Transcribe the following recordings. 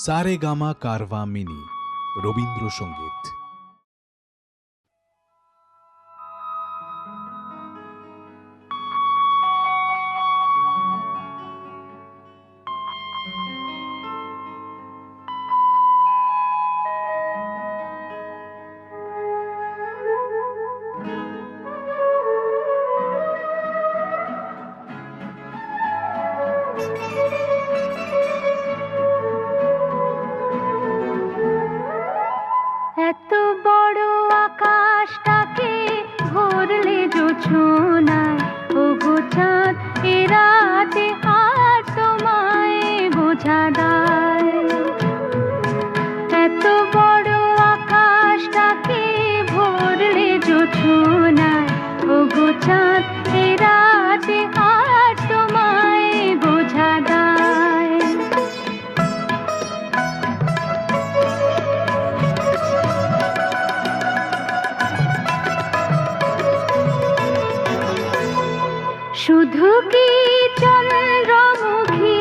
Saregama Carvaan mini Rabindrasangeet. এত বড় আকাশটাকে ভরলে জোছনায়, ওগো চাঁদ এ রাতে আর তোমায় বোঝা দায়। এত বড় আকাশটাকে ভরলে জোছনায়, ওগো চাঁদ এ রাতে আর তোমায় বোঝা দায়। শুধু কি চন্দ্রমুখী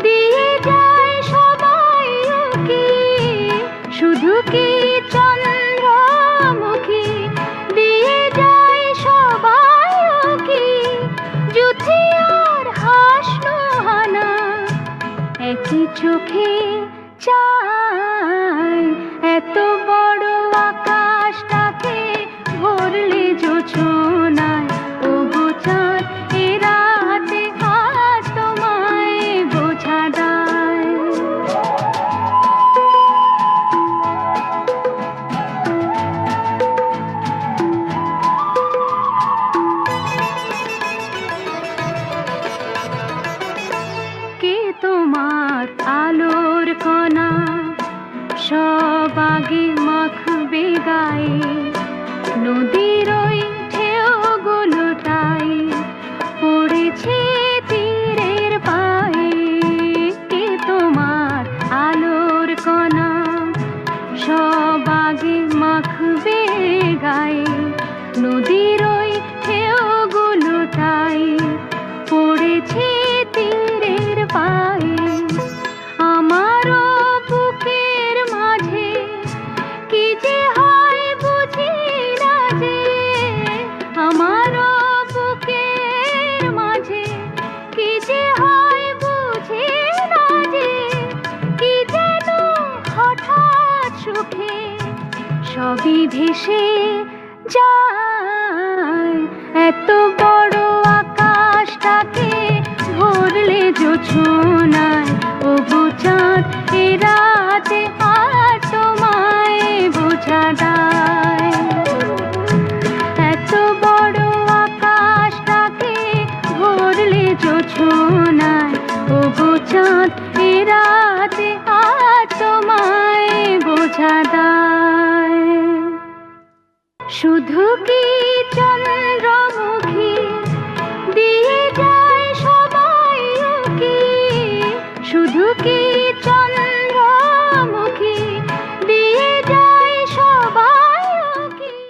দিয়ে যায় সবাই কি, শুধু কি চন্দ্রমুখী দিয়ে যায় সবাই কি, যুথি আর হাসনো হানা একই চোখে চায়। এত বড় আকাশটাকে ভরলে জোছনায়, ওগো চাঁদ এ রাতে আজ তোমায় বোঝা দায়। কে তোমার আলোর কণা সব আগে মাখবে গায়ে, নদীর ওই ঢেউগুলো তাই পড়েছে তীরের পায়ে। কে তোমার আলোর কণা সব আগে মাখবে গায়ে, নদীর ওই ঢেউগুলো তাই পড়েছে তীরের পায়ে। আমারও বুকের মাঝে কি যে হয় বুঝি না যে, আমারও বুকের মাঝে কি যে হয় বুঝি না যে, কি যেন হঠাৎ সুখে সবই ভেসে যায়। এত বড় আকাশটাকে ভরলে জোছনায়, ওগো চাঁদ এ রাতে আর তোমায় বোঝা দায়। এত বড় আকাশটাকে ভরলে জোছনায়, ওগো চাঁদ এ রাতে আর তোমায় বোঝা দায়। শুধু কি